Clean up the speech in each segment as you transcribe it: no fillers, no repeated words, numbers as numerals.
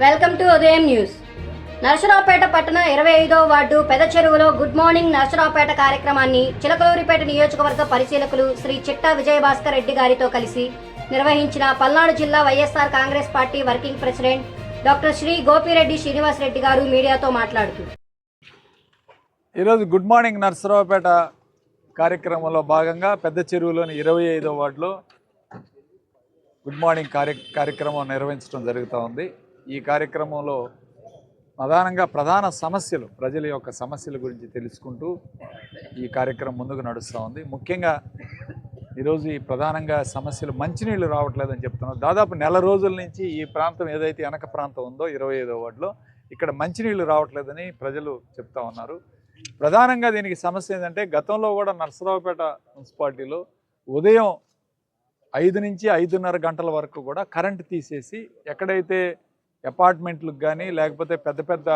Welcome to ఉదయం news. Narasaraopet పట్టణ 25వ ward పెద చెరువులో గుడ్ మార్నింగ్ నరసరావుపేట కార్యక్రమాన్ని చిలకలూరిపేట నియోజకవర్గ పరిశీలకులు శ్రీ చిట్టా విజయభాస్కర్ రెడ్డి గారితో కలిసి నిర్వహించిన పల్నాడు జిల్లా YSR Congress party working president doctor Shri Gopireddy Srinivas Reddy గారు మీడియాతో మాట్లాడుతూ, ఈరోజు గుడ్ మార్నింగ్ నరసరావుపేట కార్యక్రమంలో భాగంగా పెద్ద చెరువులోని 25వ వార్డులో గుడ్ మార్నింగ్ కార్యక్రమం నిర్వహించడం జరుగుతూ ఉంది. ఈ కార్యక్రమంలో ప్రధాన సమస్యలు, ప్రజల యొక్క సమస్యల గురించి తెలుసుకుంటూ ఈ కార్యక్రమం ముందుకు నడుస్తూ ఉంది. ముఖ్యంగా ఈరోజు ఈ ప్రధానంగా సమస్యలు మంచినీళ్ళు రావట్లేదని చెప్తున్నారు. దాదాపు నెల రోజుల నుంచి ఈ ప్రాంతం ఏదైతే వెనక ప్రాంతం ఉందో 25వ వార్డులో ఇక్కడ మంచినీళ్ళు రావట్లేదని ప్రజలు చెప్తా ఉన్నారు. ప్రధానంగా దీనికి సమస్య ఏంటంటే, గతంలో కూడా నరసరావుపేట మున్సిపాలిటీలో ఉదయం 5 నుంచి 5:30 గంటల వరకు కూడా కరెంటు తీసేసి ఎక్కడైతే అపార్ట్మెంట్లకు కానీ లేకపోతే పెద్ద పెద్ద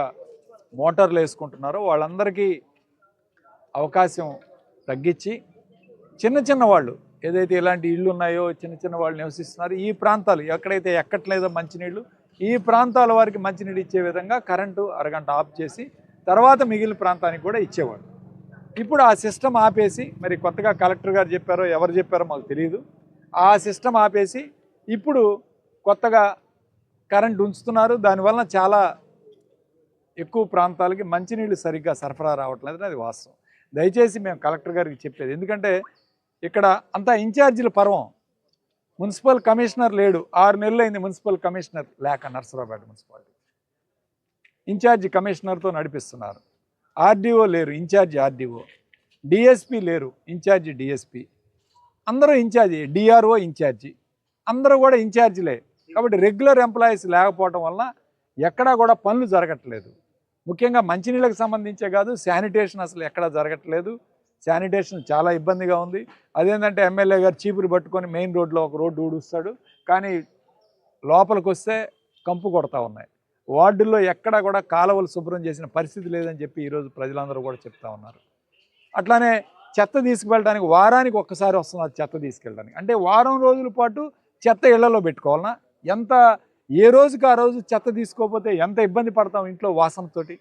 మోటార్లు వేసుకుంటున్నారో వాళ్ళందరికీ అవకాశం తగ్గించి చిన్న వాళ్ళు ఏదైతే ఇలాంటి ఇళ్ళు ఉన్నాయో చిన్న వాళ్ళు నివసిస్తున్నారు, ఈ ప్రాంతాలు ఎక్కడైతే ఎక్కట్లేదో మంచినీళ్ళు, ఈ ప్రాంతాల వారికి మంచినీళ్ళు ఇచ్చే విధంగా కరెంటు అరగంట ఆఫ్ చేసి తర్వాత మిగిలిన ప్రాంతానికి కూడా ఇచ్చేవాడు. ఇప్పుడు ఆ సిస్టమ్ ఆపేసి, మరి కొత్తగా కలెక్టర్ గారు చెప్పారో ఎవరు చెప్పారో మాకు తెలియదు, ఆ సిస్టమ్ ఆపేసి ఇప్పుడు కొత్తగా కరెంట్ ఉంచుతున్నారు. దానివల్ల చాలా ఎక్కువ ప్రాంతాలకి మంచినీళ్ళు సరిగ్గా సరఫరా రావట్లేదు. అది వాస్తవం. దయచేసి మేము కలెక్టర్ గారికి చెప్పేది, ఎందుకంటే ఇక్కడ అంతా ఇన్ఛార్జీల పర్వం. మున్సిపల్ కమిషనర్ లేడు, 6 నెలలు అయింది మున్సిపల్ కమిషనర్ లేక నరసరావుపేట మున్సిపాలిటీ. ఇన్ఛార్జి కమిషనర్తో నడిపిస్తున్నారు. ఆర్డీఓ లేరు, ఇన్ఛార్జి ఆర్డీఓ. డిఎస్పీ లేరు, ఇన్ఛార్జి డిఎస్పీ. అందరూ ఇన్ఛార్జి, డిఆర్ఓ ఇన్ఛార్జి, అందరూ కూడా ఇన్ఛార్జీలే. కాబట్టి రెగ్యులర్ ఎంప్లాయీస్ లేకపోవడం వలన ఎక్కడా కూడా పనులు జరగట్లేదు. ముఖ్యంగా మంచినీళ్ళకి సంబంధించే కాదు, శానిటేషన్ అసలు ఎక్కడా జరగట్లేదు. శానిటేషన్ చాలా ఇబ్బందిగా ఉంది. అదేంటంటే ఎమ్మెల్యే గారు చీపురు పట్టుకొని మెయిన్ రోడ్లో ఒక రోడ్డు ఊడుస్తాడు, కానీ లోపలికి వస్తే కంపు కొడతా ఉన్నాయి. వార్డుల్లో ఎక్కడా కూడా కాలువలు శుభ్రం చేసిన పరిస్థితి లేదని చెప్పి ఈరోజు ప్రజలందరూ కూడా చెప్తా ఉన్నారు. అట్లానే చెత్త తీసుకువెళ్ళడానికి వారానికి ఒక్కసారి వస్తున్నారు చెత్త తీసుకెళ్ళడానికి. అంటే వారం రోజుల పాటు చెత్త ఇళ్లలో పెట్టుకోవాలన్నా? ఏ రోజుకి ఆ రోజు చెత్త తీసుకోకపోతే ఎంత ఇబ్బంది పడతాం ఇంట్లో వాసనతోటి.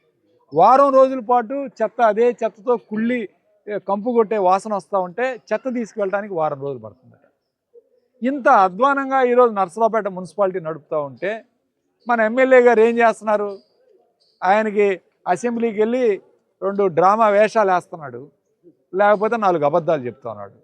వారం రోజుల పాటు చెత్త అదే చెత్తతో కుళ్ళి కంపు కొట్టే వాసన వస్తూ ఉంటే చెత్త తీసుకువెళ్ళడానికి వారం రోజులు పడుతుందట. ఇంత అధ్వానంగా ఈరోజు నరసరావుపేట మున్సిపాలిటీ నడుపుతూ ఉంటే మన ఎమ్మెల్యే గారు ఏం చేస్తున్నారు? ఆయనకి అసెంబ్లీకి వెళ్ళి 2 డ్రామా వేషాలు వేస్తున్నాడు, లేకపోతే 4 అబద్ధాలు చెప్తా ఉన్నాడు.